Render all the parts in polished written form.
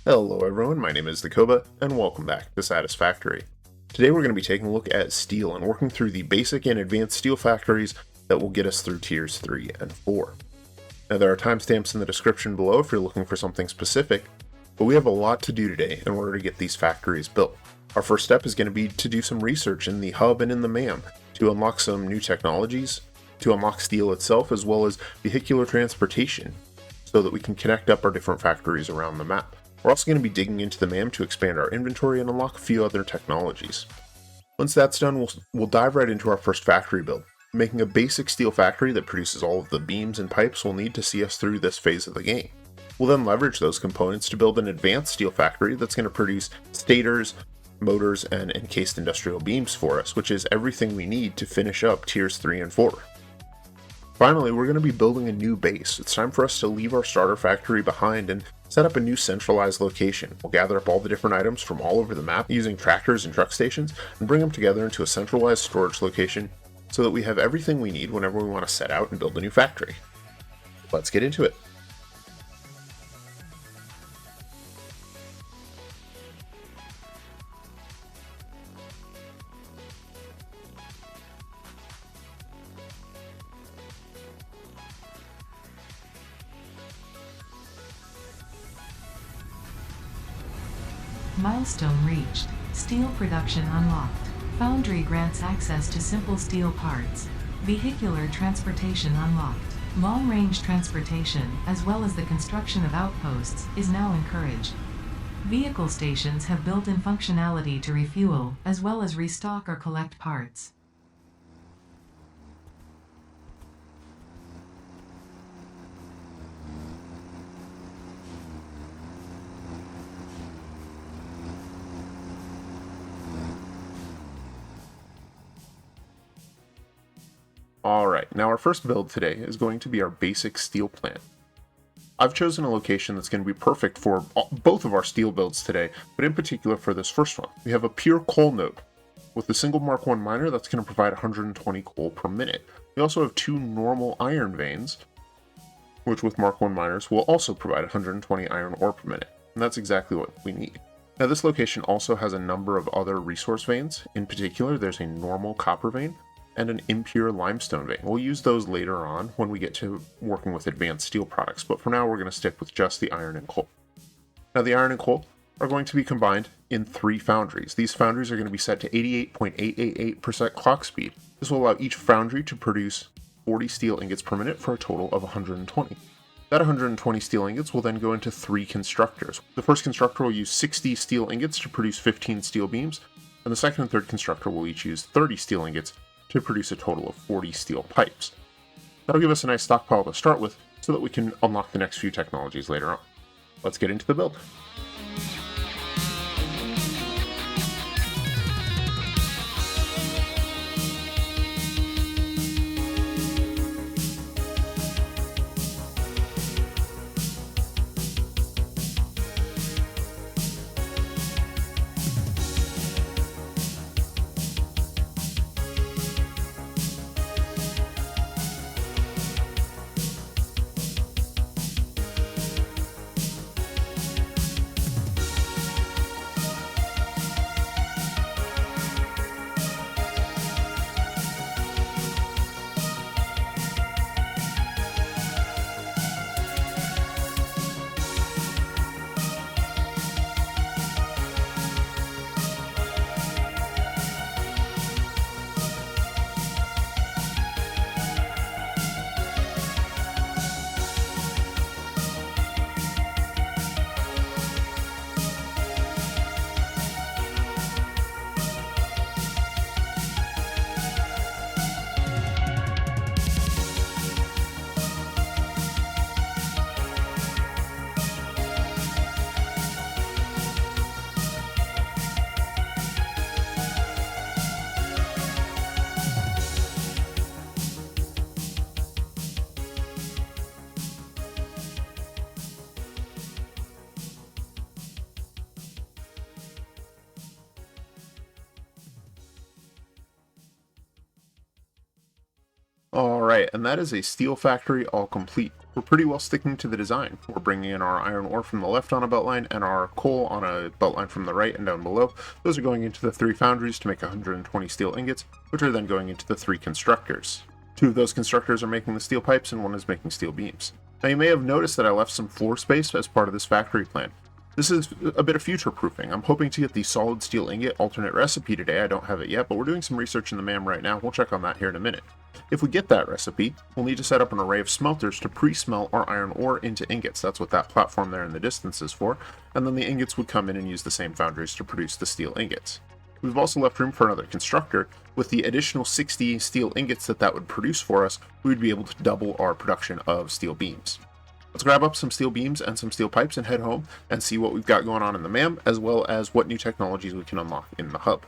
Hello everyone, my name is Dakoba, and welcome back to Satisfactory. Today we're going to be taking a look at steel and working through the basic and advanced steel factories that will get us through tiers 3 and 4. Now there are timestamps in the description below if you're looking for something specific, but we have a lot to do today in order to get these factories built. Our first step is going to be to do some research in the hub and in the MAM to unlock some new technologies, to unlock steel itself, as well as vehicular transportation, so that we can connect up our different factories around the map. We're also going to be digging into the MAM to expand our inventory and unlock a few other technologies. Once that's done, we'll dive right into our first factory build, making a basic steel factory that produces all of the beams and pipes we'll need to see us through this phase of the game. We'll then leverage those components to build an advanced steel factory that's going to produce stators, motors, and encased industrial beams for us, which is everything we need to finish up tiers 3 and 4. Finally, we're going to be building a new base. It's time for us to leave our starter factory behind and set up a new centralized location. We'll gather up all the different items from all over the map using tractors and truck stations and bring them together into a centralized storage location so that we have everything we need whenever we want to set out and build a new factory. Let's get into it. Milestone reached. Steel production unlocked. Foundry grants access to simple steel parts. Vehicular transportation unlocked. Long-range transportation, as well as the construction of outposts, is now encouraged. Vehicle stations have built-in functionality to refuel, as well as restock or collect parts. Alright, now our first build today is going to be our basic steel plant. I've chosen a location that's going to be perfect for both of our steel builds today, but in particular for this first one. We have a pure coal node with a single Mark 1 miner that's going to provide 120 coal per minute. We also have two normal iron veins, which with Mark 1 miners will also provide 120 iron ore per minute, and that's exactly what we need. Now this location also has a number of other resource veins. In particular, there's a normal copper vein and an impure limestone vein. We'll use those later on when we get to working with advanced steel products, but for now we're going to stick with just the iron and coal. Now the iron and coal are going to be combined in 3 foundries. These foundries are going to be set to 88.888% clock speed. This will allow each foundry to produce 40 steel ingots per minute for a total of 120. That 120 steel ingots will then go into 3 constructors. The first constructor will use 60 steel ingots to produce 15 steel beams, and the second and third constructor will each use 30 steel ingots to produce a total of 40 steel pipes. That'll give us a nice stockpile to start with so that we can unlock the next few technologies later on. Let's get into the build. Alright, and that is a steel factory all complete. We're pretty well sticking to the design. We're bringing in our iron ore from the left on a belt line and our coal on a belt line from the right and down below. Those are going into the 3 foundries to make 120 steel ingots, which are then going into the 3 constructors. 2 of those constructors are making the steel pipes and 1 is making steel beams. Now you may have noticed that I left some floor space as part of this factory plan. This is a bit of future proofing. I'm hoping to get the solid steel ingot alternate recipe today. I don't have it yet, but we're doing some research in the MAM right now. We'll check on that here in a minute. If we get that recipe, we'll need to set up an array of smelters to pre-smelt our iron ore into ingots. That's what that platform there in the distance is for. And then the ingots would come in and use the same foundries to produce the steel ingots. We've also left room for another constructor. With the additional 60 steel ingots that would produce for us, we would be able to double our production of steel beams. Let's grab up some steel beams and some steel pipes and head home and see what we've got going on in the MAM, as well as what new technologies we can unlock in the hub.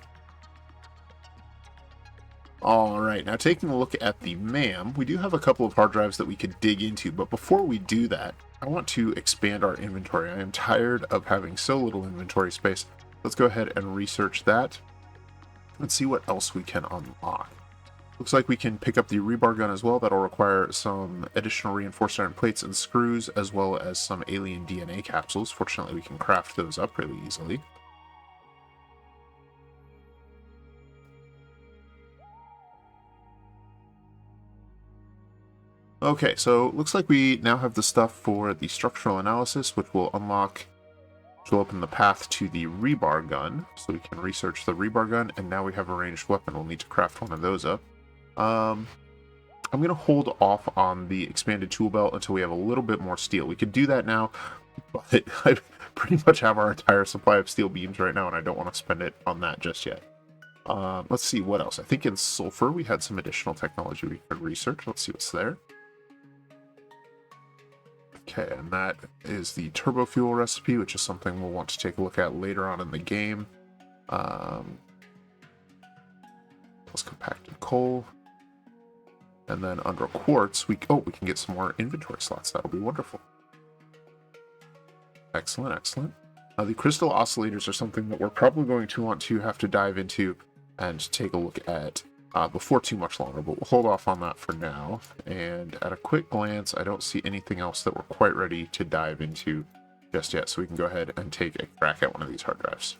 Alright, now taking a look at the MAM, we do have a couple of hard drives that we could dig into, but before we do that, I want to expand our inventory. I am tired of having so little inventory space. Let's go ahead and research that and see what else we can unlock. Looks like we can pick up the rebar gun as well. That'll require some additional reinforced iron plates and screws, as well as some alien DNA capsules. Fortunately, we can craft those up really easily. Okay, so looks like we now have the stuff for the structural analysis, which will unlock, which will open the path to the rebar gun. So we can research the rebar gun, and now we have a ranged weapon. We'll need to craft one of those up. I'm going to hold off on the expanded tool belt until we have a little bit more steel. We could do that now, but I pretty much have our entire supply of steel beams right now, and I don't want to spend it on that just yet. Let's see what else. I think in sulfur we had some additional technology we could research. Let's see what's there. Okay, and that is the turbo fuel recipe, which is something we'll want to take a look at later on in the game. Plus compacted coal. And then under quartz, we can get some more inventory slots. That'll be wonderful. Excellent, excellent. The crystal oscillators are something that we're probably going to want to have to dive into and take a look at before too much longer, but we'll hold off on that for now. And at a quick glance, I don't see anything else that we're quite ready to dive into just yet, so we can go ahead and take a crack at one of these hard drives.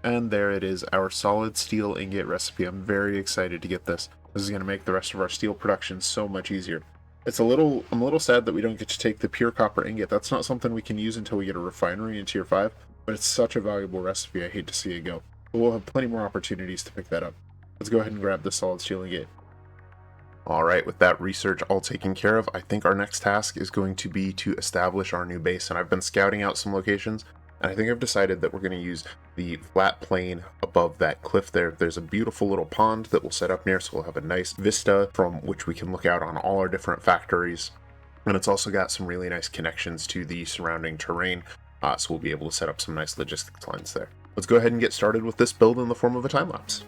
And there it is, our solid steel ingot recipe. I'm very excited to get this. This is going to make the rest of our steel production so much easier. I'm a little sad that we don't get to take the pure copper ingot. That's not something we can use until we get a refinery in Tier 5, but it's such a valuable recipe, I hate to see it go. But we'll have plenty more opportunities to pick that up. Let's go ahead and grab the solid steel ingot. Alright, with that research all taken care of, I think our next task is going to be to establish our new base, and I've been scouting out some locations. And I think I've decided that we're going to use the flat plain above that cliff there. There's a beautiful little pond that we'll set up near, so we'll have a nice vista from which we can look out on all our different factories. And it's also got some really nice connections to the surrounding terrain, so we'll be able to set up some nice logistics lines there. Let's go ahead and get started with this build in the form of a time-lapse.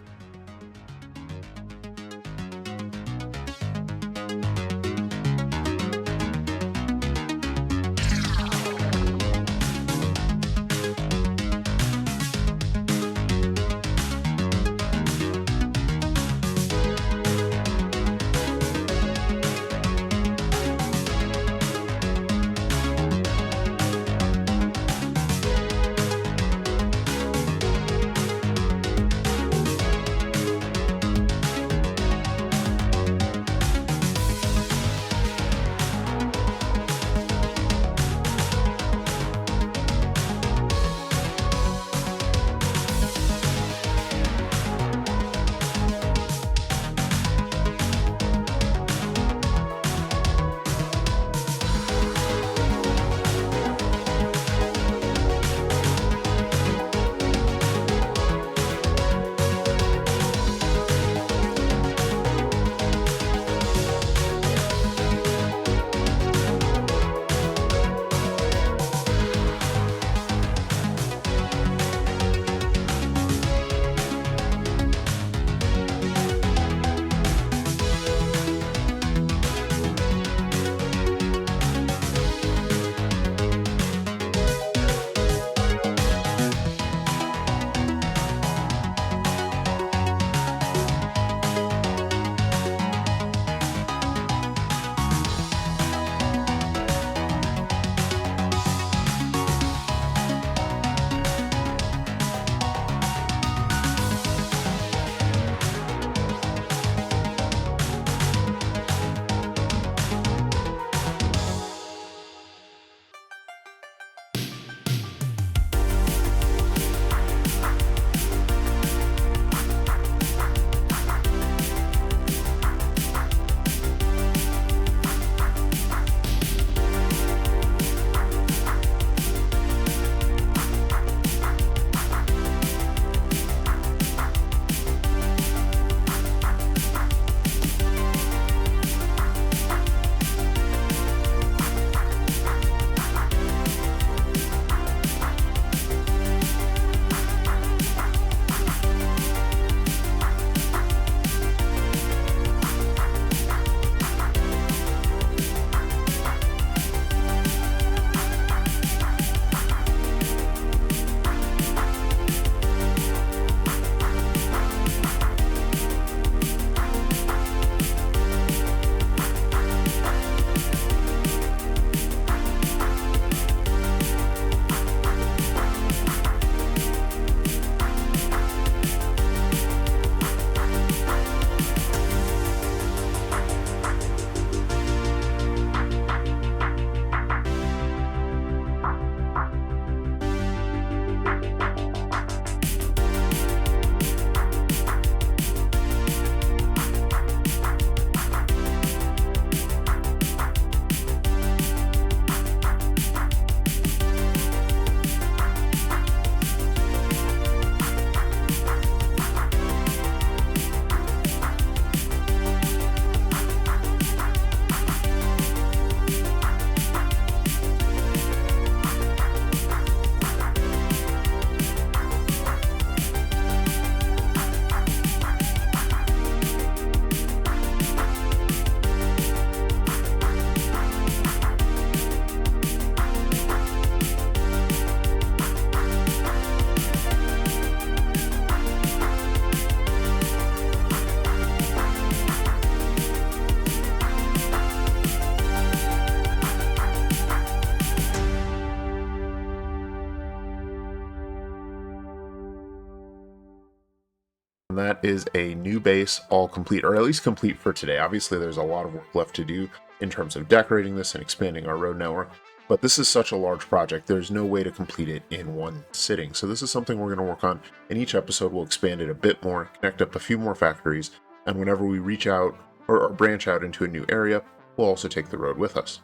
that is a new base, all complete, or at least complete for today. Obviously, there's a lot of work left to do in terms of decorating this and expanding our road network, but this is such a large project, there's no way to complete it in one sitting. So this is something we're going to work on. In each episode, we'll expand it a bit more, connect up a few more factories, and whenever we reach out or branch out into a new area, we'll also take the road with us.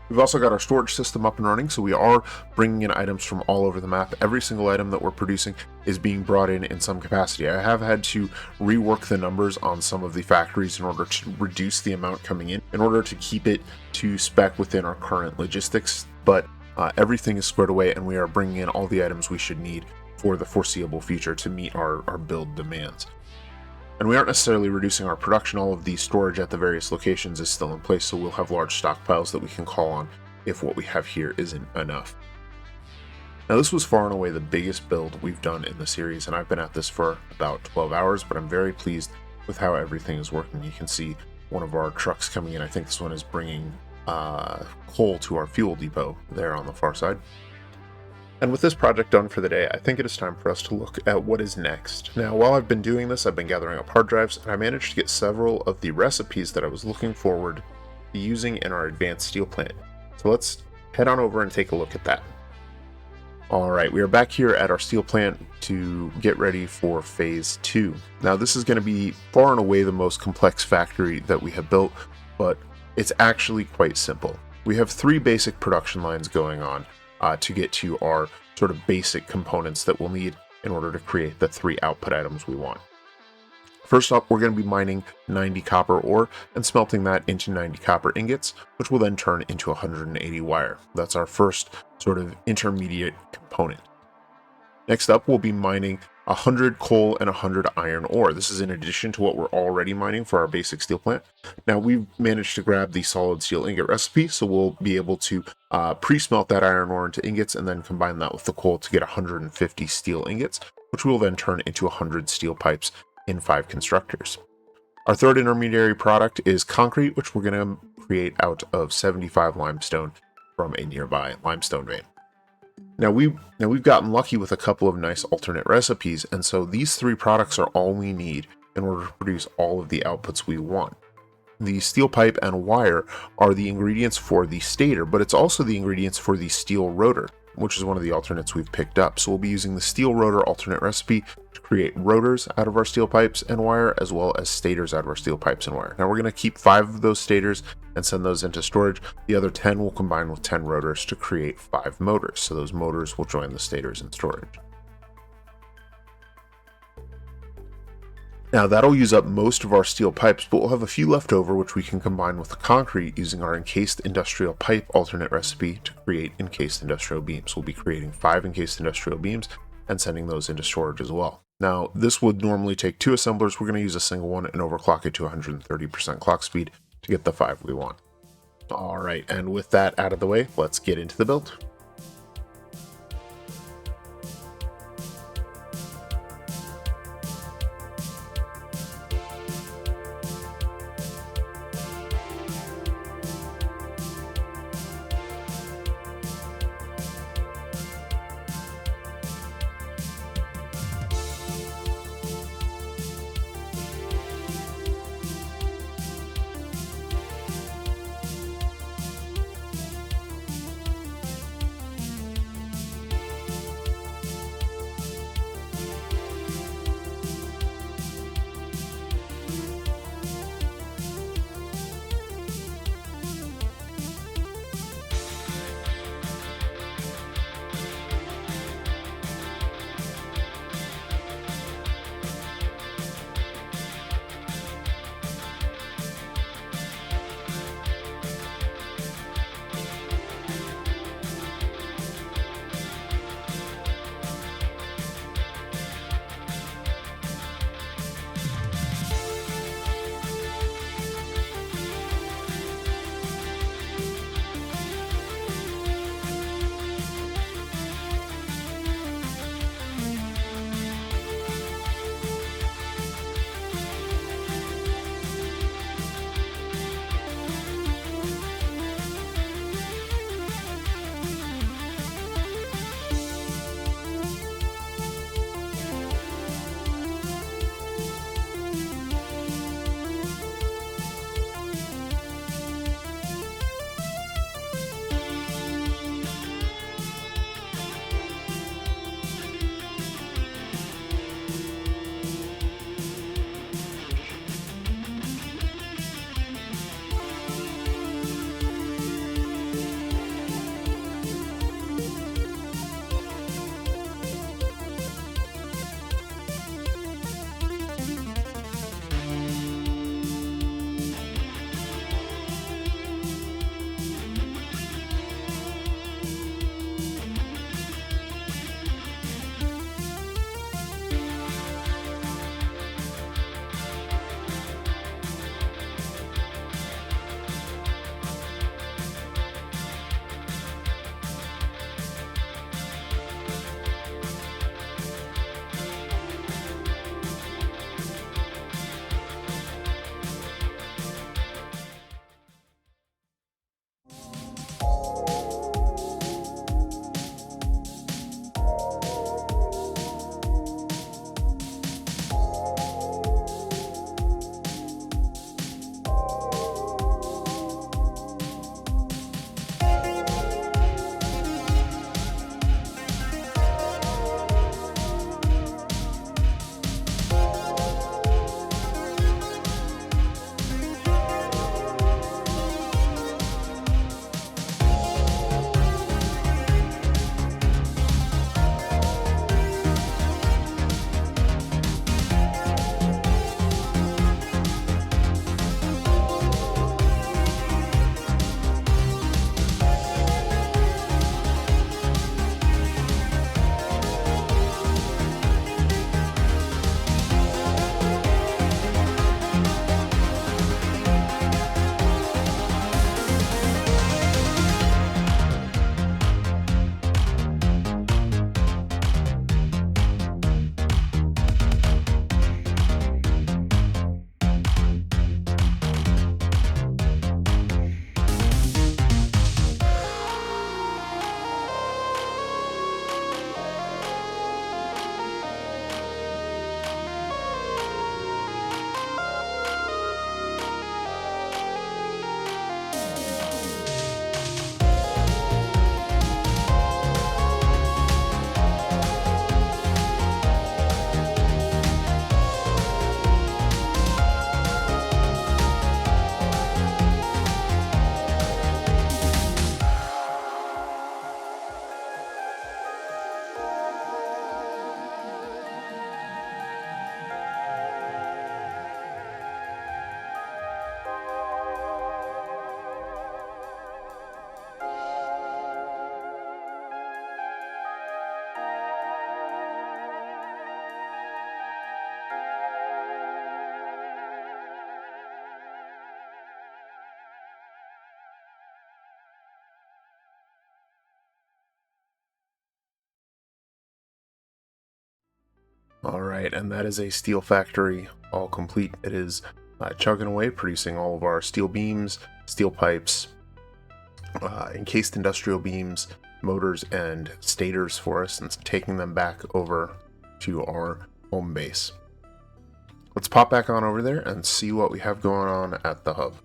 We've also got our storage system up and running, so we are bringing in items from all over the map. Every single item that we're producing is being brought in some capacity. I have had to rework the numbers on some of the factories in order to reduce the amount coming in order to keep it to spec within our current logistics, but everything is squared away and we are bringing in all the items we should need for the foreseeable future to meet our build demands. And we aren't necessarily reducing our production. All of the storage at the various locations is still in place, so we'll have large stockpiles that we can call on if what we have here isn't enough. Now, this was far and away the biggest build we've done in the series, and I've been at this for about 12 hours, but I'm very pleased with how everything is working. You can see one of our trucks coming in. I think this one is bringing coal to our fuel depot there on the far side. And with this project done for the day, I think it is time for us to look at what is next. Now, while I've been doing this, I've been gathering up hard drives, and I managed to get several of the recipes that I was looking forward to using in our advanced steel plant. So let's head on over and take a look at that. Alright, we are back here at our steel plant to get ready for phase 2. Now, this is going to be far and away the most complex factory that we have built, but it's actually quite simple. We have 3 basic production lines going on to get to our sort of basic components that we'll need in order to create the 3 output items we want. First up, we're going to be mining 90 copper ore and smelting that into 90 copper ingots, which will then turn into 180 wire. That's our first sort of intermediate component. Next up, we'll be mining 100 coal and 100 iron ore. This is in addition to what we're already mining for our basic steel plant. Now, we've managed to grab the solid steel ingot recipe, so we'll be able to pre-smelt that iron ore into ingots and then combine that with the coal to get 150 steel ingots, which will then turn into 100 steel pipes in 5 constructors. Our third intermediary product is concrete, which we're going to create out of 75 limestone from a nearby limestone vein. Now we've gotten lucky with a couple of nice alternate recipes, and so these 3 products are all we need in order to produce all of the outputs we want. The steel pipe and wire are the ingredients for the stator, but it's also the ingredients for the steel rotor, which is one of the alternates we've picked up. So we'll be using the steel rotor alternate recipe to create rotors out of our steel pipes and wire, as well as stators out of our steel pipes and wire. Now we're going to keep 5 of those stators and send those into storage. The other 10 will combine with 10 rotors to create 5 motors. So those motors will join the stators in storage. Now that'll use up most of our steel pipes, but we'll have a few left over which we can combine with the concrete using our encased industrial pipe alternate recipe to create encased industrial beams. We'll be creating 5 encased industrial beams and sending those into storage as well. Now this would normally take 2 assemblers. We're going to use a single one and overclock it to 130% clock speed to get the 5 we want. Alright, and with that out of the way, let's get into the build. Alright, and that is a steel factory all complete. It is chugging away, producing all of our steel beams, steel pipes, encased industrial beams, motors, and stators for us, and taking them back over to our home base. Let's pop back on over there and see what we have going on at the hub.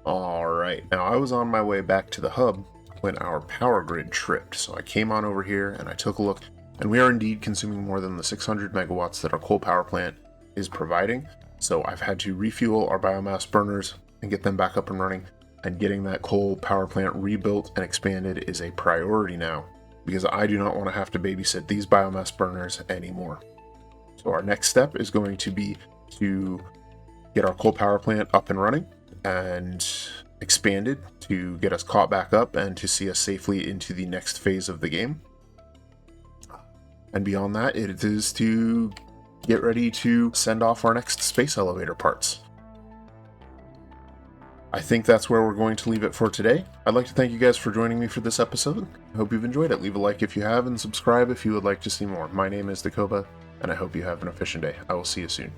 Alright, now I was on my way back to the hub when our power grid tripped, so I came on over here and I took a look, and we are indeed consuming more than the 600 megawatts that our coal power plant is providing, so I've had to refuel our biomass burners and get them back up and running, and getting that coal power plant rebuilt and expanded is a priority now, because I do not want to have to babysit these biomass burners anymore. So our next step is going to be to get our coal power plant up and running and expanded to get us caught back up and to see us safely into the next phase of the game. And beyond that, it is to get ready to send off our next space elevator parts. I think that's where we're going to leave it for today. I'd like to thank you guys for joining me for this episode. I hope you've enjoyed it. Leave a like if you have, and subscribe if you would like to see more. My name is Dakoba, and I hope you have an efficient day. I will see you soon.